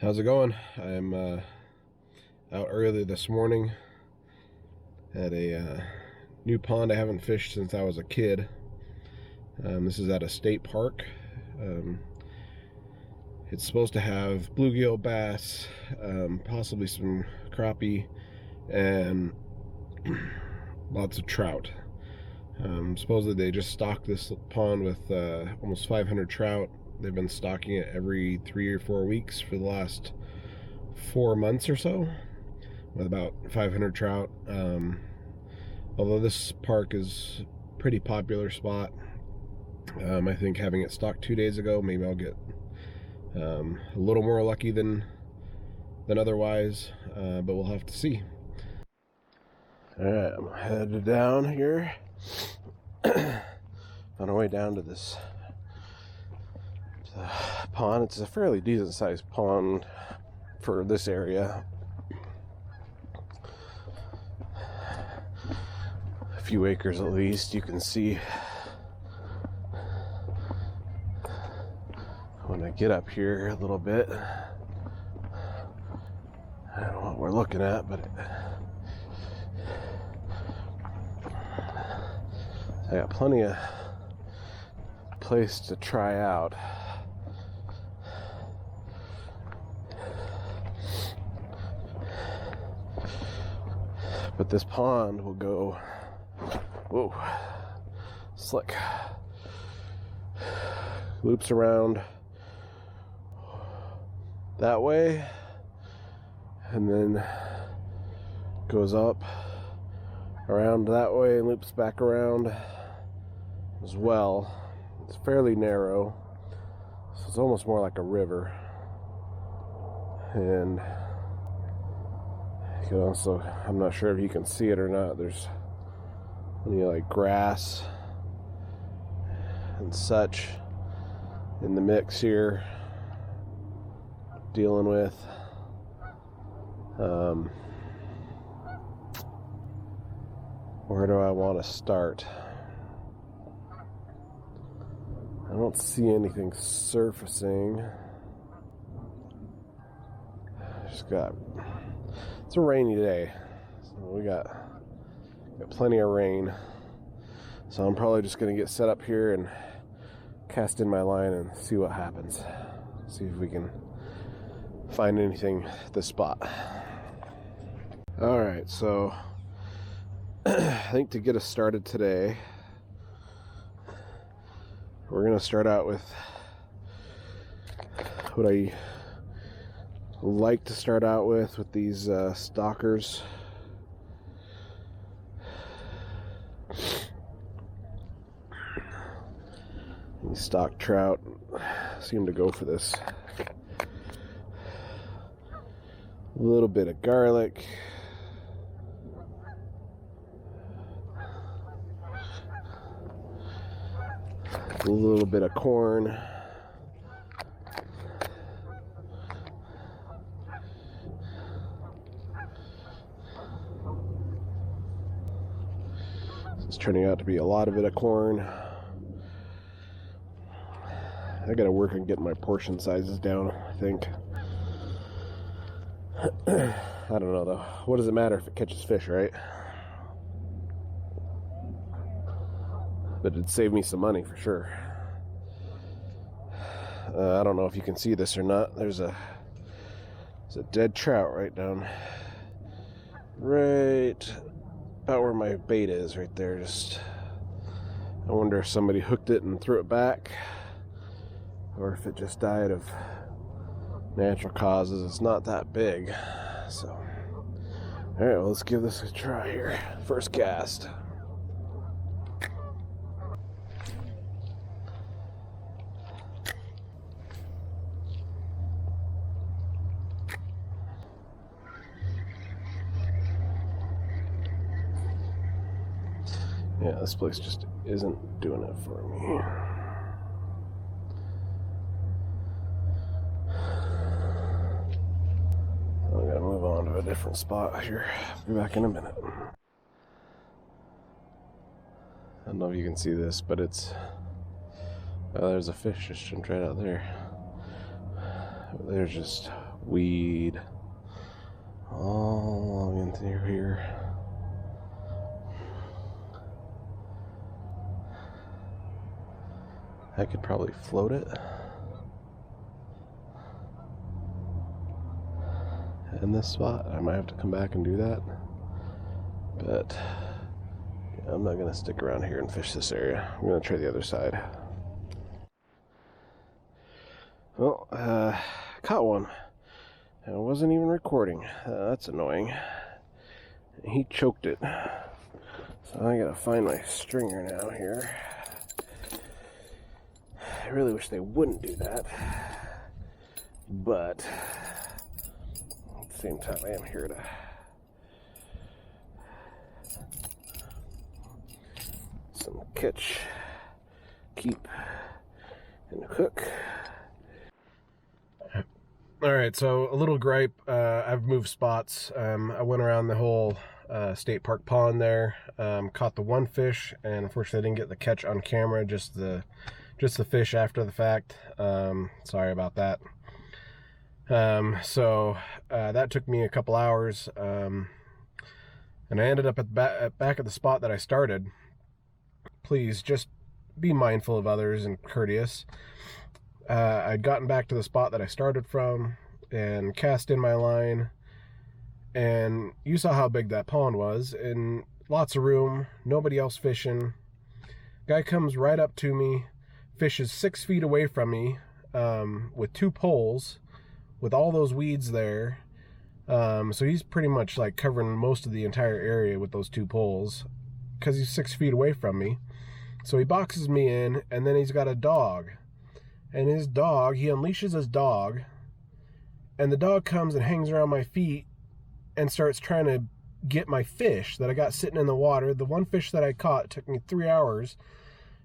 How's it going? I'm out early this morning at a new pond I haven't fished since I was a kid. This is at a state park. It's supposed to have bluegill, bass, possibly some crappie, and lots of trout. Supposedly they just stocked this pond with almost 500 trout. They've been stocking it every 3 or 4 weeks for the last 4 months or so, with about 500 trout. Although this park is a pretty popular spot, I think having it stocked 2 days ago, maybe I'll get a little more lucky than otherwise, but we'll have to see. Alright, I'm headed down here on our way down to this pond. It's a fairly decent sized pond for this area. A few acres at least. You can see when I get up here a little bit. I don't know what we're looking at, but I got plenty of place to try out. But this pond will go, whoa, slick. Loops around that way and then goes up around that way and loops back around as well. It's fairly narrow, so it's almost more like a river. And you can also, I'm not sure if you can see it or not, there's plenty of like grass and such in the mix here dealing with. Where do I want to start? I don't see anything surfacing. It's a rainy day, so we got plenty of rain. So I'm probably just gonna get set up here and cast in my line and see what happens. See if we can find anything at this spot. All right, so I think to get us started today, we're gonna start out with what I like to start out with these stalkers. These stock trout seem to go for this. A little bit of garlic, a little bit of corn, it's turning out to be a lot of it of corn. I gotta work on getting my portion sizes down, I think. I don't know though. What does it matter if it catches fish, right? But it'd save me some money for sure. I don't know if you can see this or not. There's a dead trout right down, right about where my bait is, right there. Just, I wonder if somebody hooked it and threw it back, or if it just died of natural causes. It's not that big, so. All right, well, let's give this a try here. First cast. Yeah, this place just isn't doing it for me. I'm gonna move on to a different spot here. Be back in a minute. I don't know if you can see this, but it's, there's a fish just jumped right out there. There's just weed all along in through here. I could probably float it. In this spot, I might have to come back and do that. But yeah, I'm not going to stick around here and fish this area. I'm going to try the other side. Well, caught one. I wasn't even recording. That's annoying. He choked it. So I gotta find my stringer now here. I really wish they wouldn't do that. But at the same time, I am here to some catch, keep, and cook. Alright, so a little gripe. I've moved spots. I went around the whole state park pond there, caught the one fish, and unfortunately I didn't get the catch on camera, just the fish after the fact. Sorry about that. So that took me a couple hours, and I ended up back at the spot that I started. Please just be mindful of others and courteous. I'd gotten back to the spot that I started from and cast in my line, and you saw how big that pond was, and lots of room, nobody else fishing. Guy comes right up to me, fishes 6 feet away from me, with 2 poles, with all those weeds there. So he's pretty much like covering most of the entire area with those 2 poles, because he's 6 feet away from me. So he boxes me in, and then he's got a dog. And his dog, he unleashes his dog, and the dog comes and hangs around my feet and starts trying to get my fish that I got sitting in the water. The one fish that I caught took me 3 hours,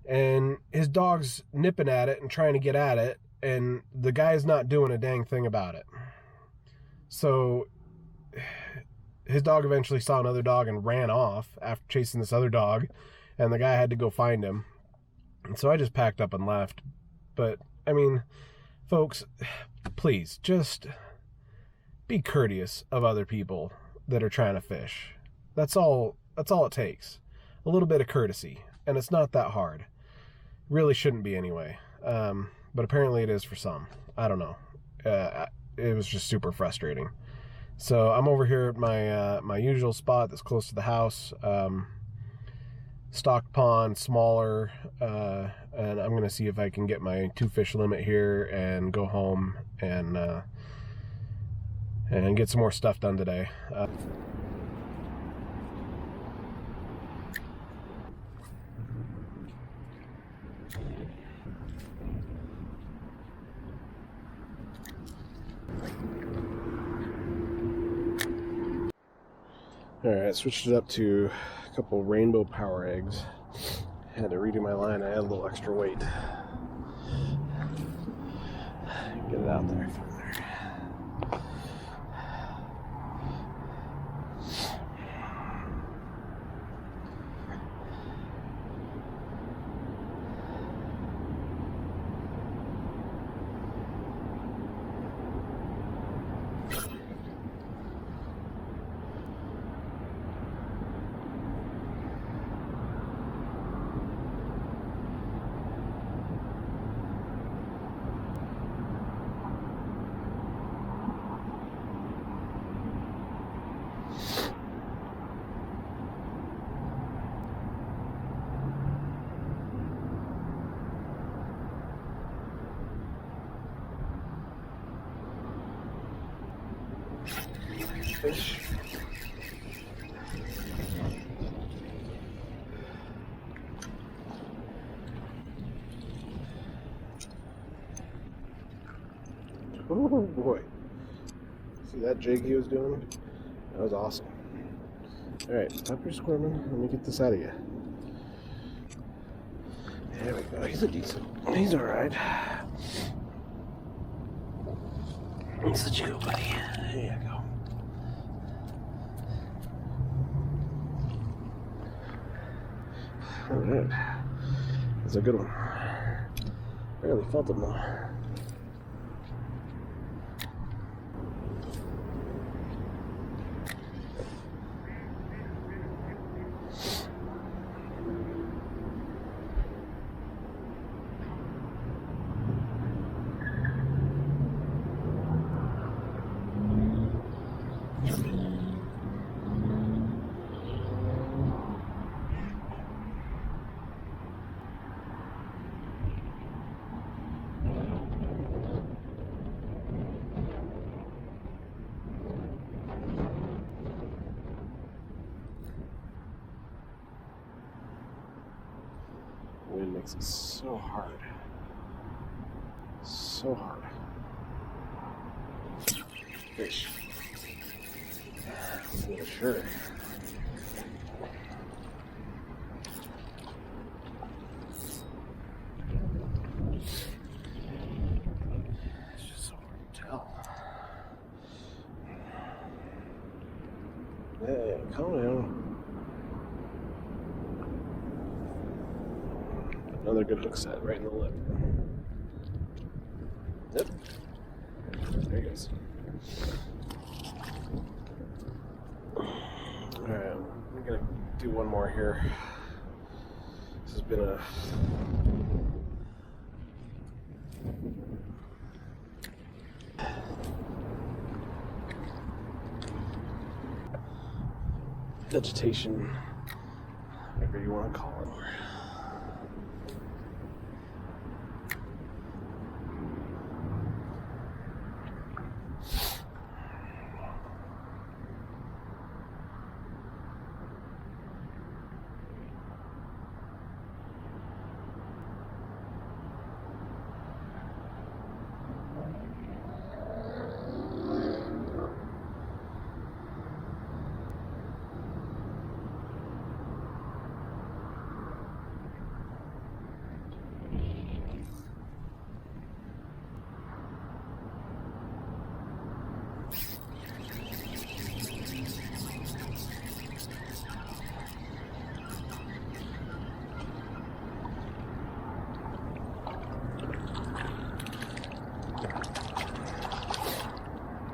and his dog's nipping at it and trying to get at it, and the guy's not doing a dang thing about it. So his dog eventually saw another dog and ran off after chasing this other dog, and the guy had to go find him. And so I just packed up and left. But I mean, folks, please just be courteous of other people that are trying to fish. That's all it takes. A little bit of courtesy, and it's not that hard. Really shouldn't be anyway. But apparently it is for some. I don't know. It was just super frustrating. So I'm over here at my usual spot that's close to the house. Stocked pond, smaller, and I'm gonna see if I can get my 2 fish limit here and go home and get some more stuff done today. Alright, switched it up to a couple rainbow power eggs. Had to redo my line, I had a little extra weight. Get it out there. Fish. Oh boy. See that jig he was doing? That was awesome. Alright, stop your squirming. Let me get this out of you. There we go. He's a decent. He's alright. Let's let you go, buddy. There you go. Alright. That's a good one. Barely felt him though. wind makes it so hard. So hard. Fish. For sure. It's just so hard to tell. Hey, calm down. Another good hook set right in the lip. Yep. There he goes. Alright, I'm gonna do one more here. This has been a vegetation, whatever you want to call it.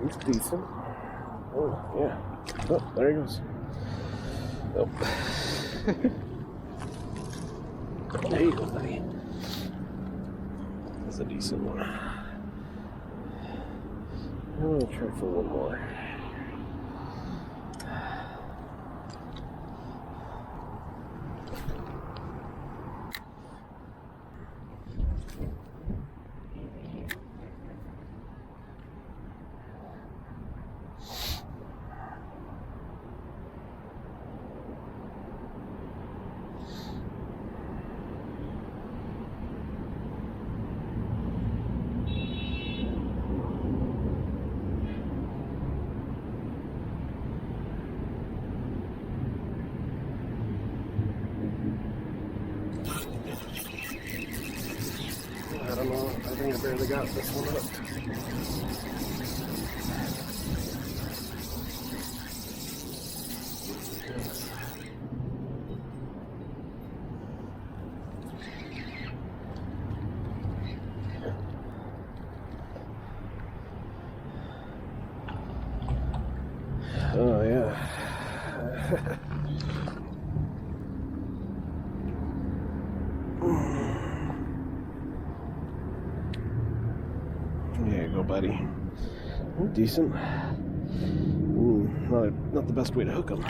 He's decent. Oh, yeah. Oh, there he goes. Oh. There you go, buddy. That's a decent one. I'm going to try for one more. I don't know, I think I barely got this one up. Oh yeah. There you go, buddy. Decent. Not the best way to hook them.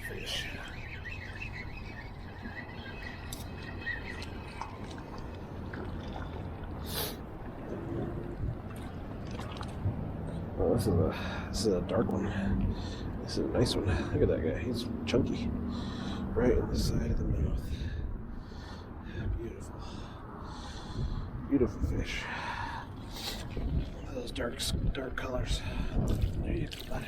Fish. Oh, this is a dark one. This is a nice one. Look at that guy. He's chunky. Right on the side of the mouth. Beautiful. Beautiful fish. Those dark colors. There you go, bud.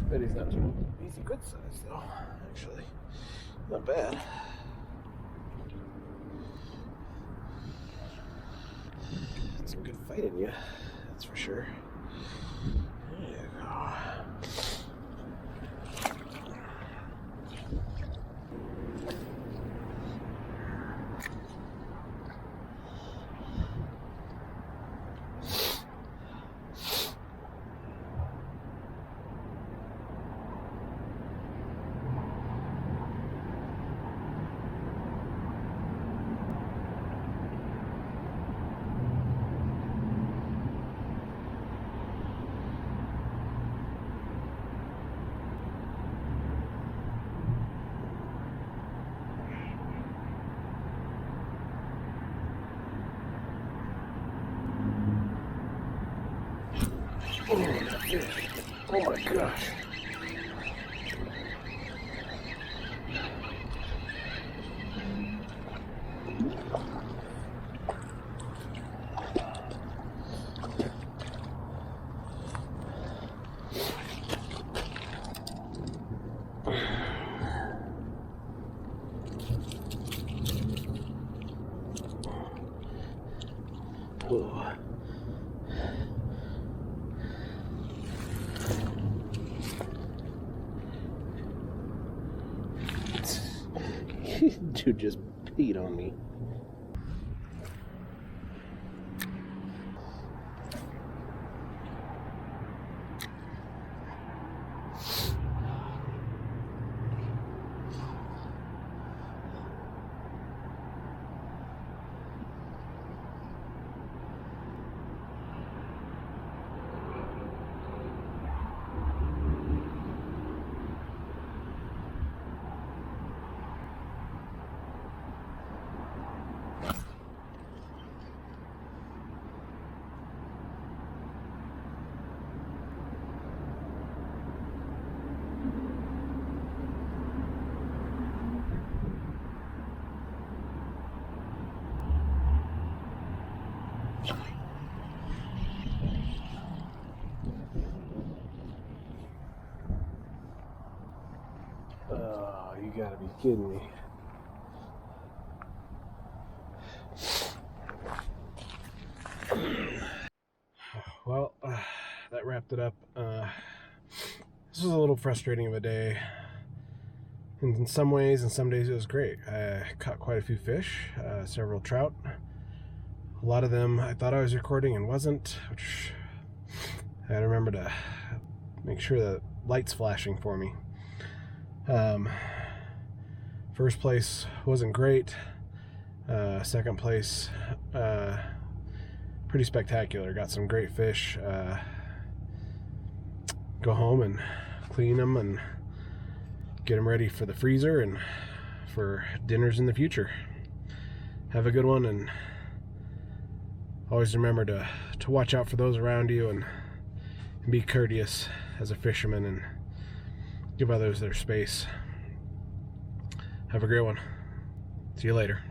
Bet he's not too. He's a good size though, actually. Not bad. That's some good fight in you, that's for sure. There you go. Oh my gosh. Oh. Dude just peed on me. Oh, you gotta be kidding me. Well, that wrapped it up. This was a little frustrating of a day. In some ways, and some days it was great. I caught quite a few fish, several trout. A lot of them I thought I was recording and wasn't, which I had to remember to make sure the light's flashing for me. First place wasn't great. Second place, pretty spectacular. Got some great fish. Go home and clean them and get them ready for the freezer and for dinners in the future. Have a good one, and always remember to watch out for those around you and be courteous as a fisherman and give others their space. Have a great one. See you later.